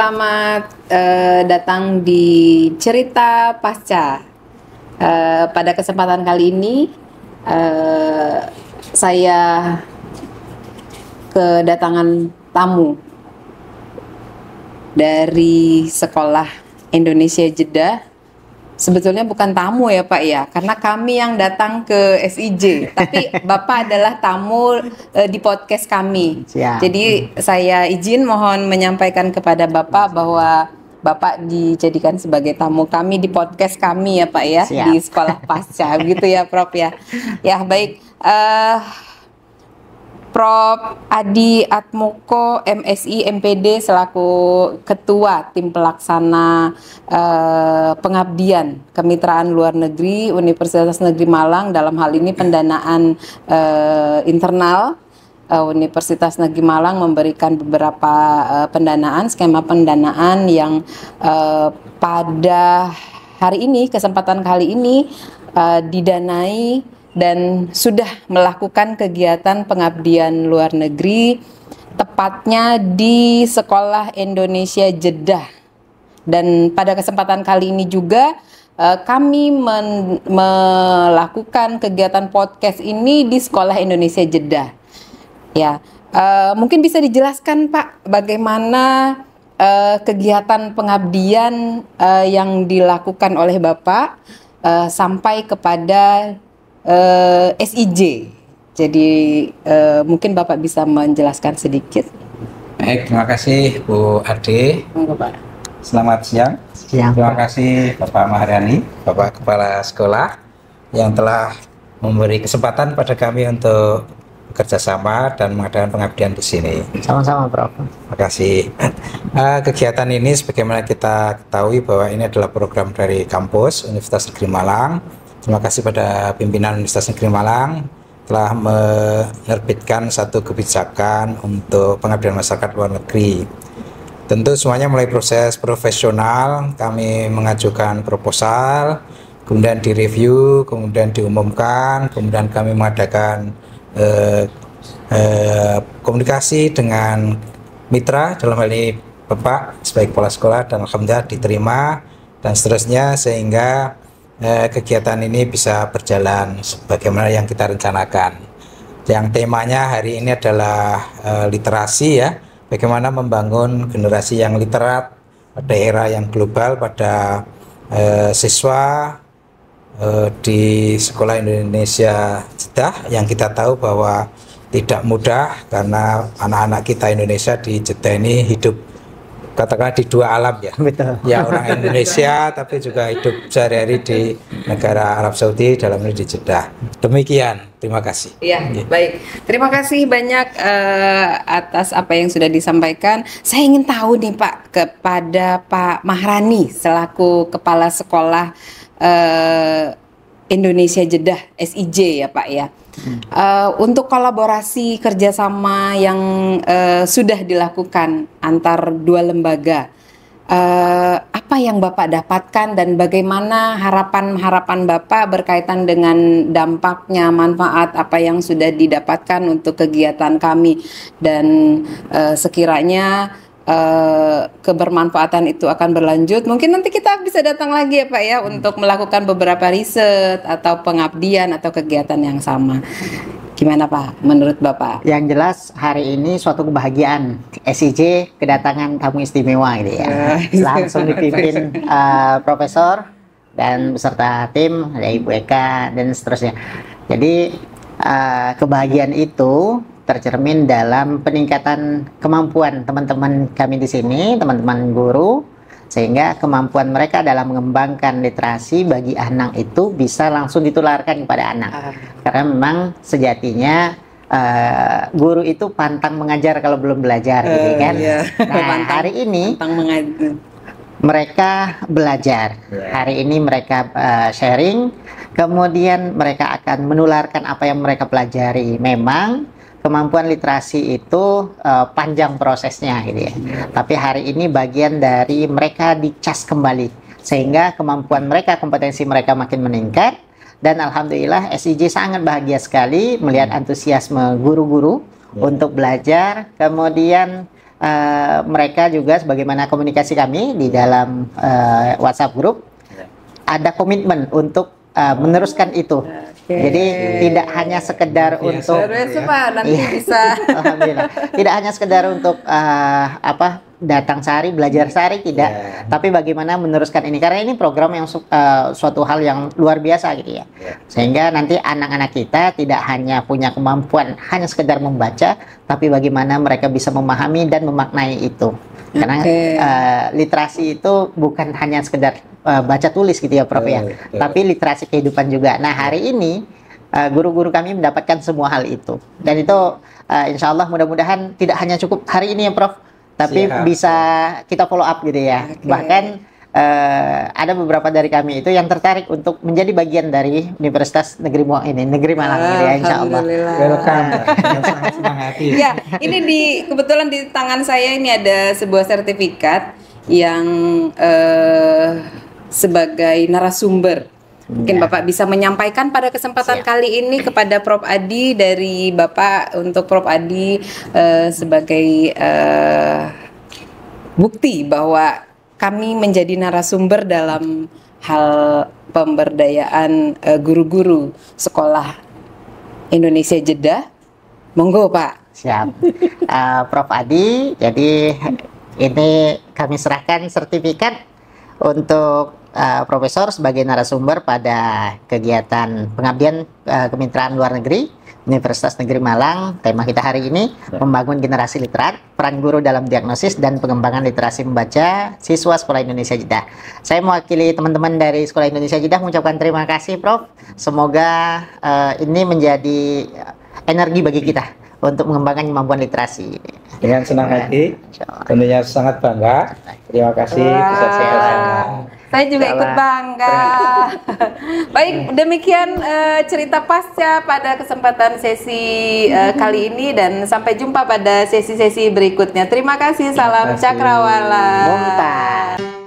selamat datang di Cerita Pasca. Pada kesempatan kali ini saya kedatangan tamu dari Sekolah Indonesia Jeddah. Sebetulnya bukan tamu ya Pak ya, karena kami yang datang ke SIJ, tapi Bapak adalah tamu di podcast kami. Siap. Jadi saya izin mohon menyampaikan kepada Bapak bahwa Bapak dijadikan sebagai tamu kami di podcast kami ya Pak ya. Siap. Di Sekolah Pasca, gitu ya Prof ya. Ya baik. Prof. Adi Atmoko, MSI MPD selaku Ketua Tim Pelaksana Pengabdian Kemitraan Luar Negeri Universitas Negeri Malang, dalam hal ini pendanaan internal. Universitas Negeri Malang memberikan beberapa pendanaan, skema pendanaan yang pada hari ini, kesempatan kali ini didanai dan sudah melakukan kegiatan pengabdian luar negeri, tepatnya di Sekolah Indonesia Jeddah. Dan pada kesempatan kali ini juga kami melakukan kegiatan podcast ini di Sekolah Indonesia Jeddah. Ya, mungkin bisa dijelaskan Pak bagaimana kegiatan pengabdian yang dilakukan oleh Bapak sampai kepada SIJ. Jadi mungkin Bapak bisa menjelaskan sedikit. Baik, terima kasih Bu Ade. Bapak. Selamat siang. Terima kasih Bapak Maharani, Bapak Kepala Sekolah yang telah memberi kesempatan pada kami untuk bekerja sama dan mengadakan pengabdian di sini. Sama-sama, Prof. Terima kasih. Kegiatan ini sebagaimana kita ketahui bahwa ini adalah program dari kampus Universitas Negeri Malang. Terima kasih pada pimpinan Universitas Negeri Malang telah menerbitkan satu kebijakan untuk pengabdian masyarakat luar negeri. Tentu semuanya mulai proses profesional, kami mengajukan proposal, kemudian direview, kemudian diumumkan, kemudian kami mengadakan komunikasi dengan mitra, dalam hal ini Bapak sebagai kepala sekolah, dan alhamdulillah diterima dan seterusnya, sehingga kegiatan ini bisa berjalan sebagaimana yang kita rencanakan. Yang temanya hari ini adalah literasi ya, bagaimana membangun generasi yang literat pada era yang global pada siswa di Sekolah Indonesia Jeddah, yang kita tahu bahwa tidak mudah karena anak-anak kita Indonesia di Jeddah ini hidup katakanlah di dua alam ya. Betul. Ya, orang Indonesia tapi juga hidup sehari-hari di negara Arab Saudi, dalam ini di Jeddah. Demikian, terima kasih. Ya, baik. Terima kasih banyak atas apa yang sudah disampaikan. Saya ingin tahu nih Pak, kepada Pak Maharani selaku Kepala Sekolah Indonesia Jeddah SIJ ya Pak ya. Untuk kolaborasi kerjasama yang sudah dilakukan antar dua lembaga, apa yang Bapak dapatkan dan bagaimana harapan-harapan Bapak berkaitan dengan dampaknya, manfaat apa yang sudah didapatkan untuk kegiatan kami, dan sekiranya kebermanfaatan itu akan berlanjut, mungkin nanti kita bisa datang lagi ya Pak ya untuk melakukan beberapa riset atau pengabdian atau kegiatan yang sama. Gimana Pak menurut Bapak? Yang jelas hari ini suatu kebahagiaan, SIJ kedatangan tamu istimewa gitu ya. Langsung dipimpin Profesor dan beserta tim, ada Ibu Eka dan seterusnya. Jadi kebahagiaan itu tercermin dalam peningkatan kemampuan teman-teman kami di sini, teman-teman guru, sehingga kemampuan mereka dalam mengembangkan literasi bagi anak itu bisa langsung ditularkan kepada anak. Karena memang sejatinya guru itu pantang mengajar kalau belum belajar, gitu kan? Iya. Nah, hari ini mereka belajar. Hari ini mereka sharing, kemudian mereka akan menularkan apa yang mereka pelajari. Memang kemampuan literasi itu panjang prosesnya gitu ya. Tapi hari ini bagian dari mereka dicas kembali sehingga kemampuan mereka, kompetensi mereka makin meningkat, dan alhamdulillah SIJ sangat bahagia sekali melihat antusiasme guru-guru untuk belajar, kemudian mereka juga sebagaimana komunikasi kami di dalam WhatsApp group, ada komitmen untuk meneruskan itu. Jadi tidak hanya sekedar untuk nanti bisa. Alhamdulillah. Tidak hanya sekedar untuk datang sehari, belajar sehari, tidak. Tapi bagaimana meneruskan ini, karena ini program yang suatu hal yang luar biasa gitu ya. Sehingga nanti anak-anak kita tidak hanya punya kemampuan hanya sekedar membaca, tapi bagaimana mereka bisa memahami dan memaknai itu. Karena literasi itu bukan hanya sekedar baca tulis gitu ya Prof ya, tapi literasi kehidupan juga. Nah hari ini guru-guru kami mendapatkan semua hal itu, dan itu insya Allah mudah-mudahan tidak hanya cukup hari ini ya Prof, tapi bisa kita follow up gitu ya. Bahkan ada beberapa dari kami itu yang tertarik untuk menjadi bagian dari Universitas Negeri Negeri Malang gitu ya, insya Allah. Welcome. Sangat senang hati. Ya, ini kebetulan di tangan saya ini ada sebuah sertifikat yang sebagai narasumber. Mungkin Bapak bisa menyampaikan pada kesempatan kali ini kepada Prof Adi, dari Bapak untuk Prof Adi sebagai bukti bahwa kami menjadi narasumber dalam hal pemberdayaan guru-guru sekolah Indonesia Jeddah. Monggo Pak. Siap. Prof Adi, jadi ini kami serahkan sertifikat untuk Profesor sebagai narasumber pada kegiatan pengabdian kemitraan luar negeri Universitas Negeri Malang. Tema kita hari ini membangun generasi literat, peran guru dalam diagnosis dan pengembangan literasi membaca siswa Sekolah Indonesia Jeddah. Saya mewakili teman-teman dari Sekolah Indonesia Jeddah mengucapkan terima kasih Prof. Semoga ini menjadi energi bagi kita untuk mengembangkan kemampuan literasi. Dengan senang hati, tentunya sangat bangga. Terima kasih. Saya juga ikut bangga. Baik, demikian cerita pasca pada kesempatan sesi kali ini, dan sampai jumpa pada sesi-sesi berikutnya. Terima kasih, salam cakrawala. Muntah.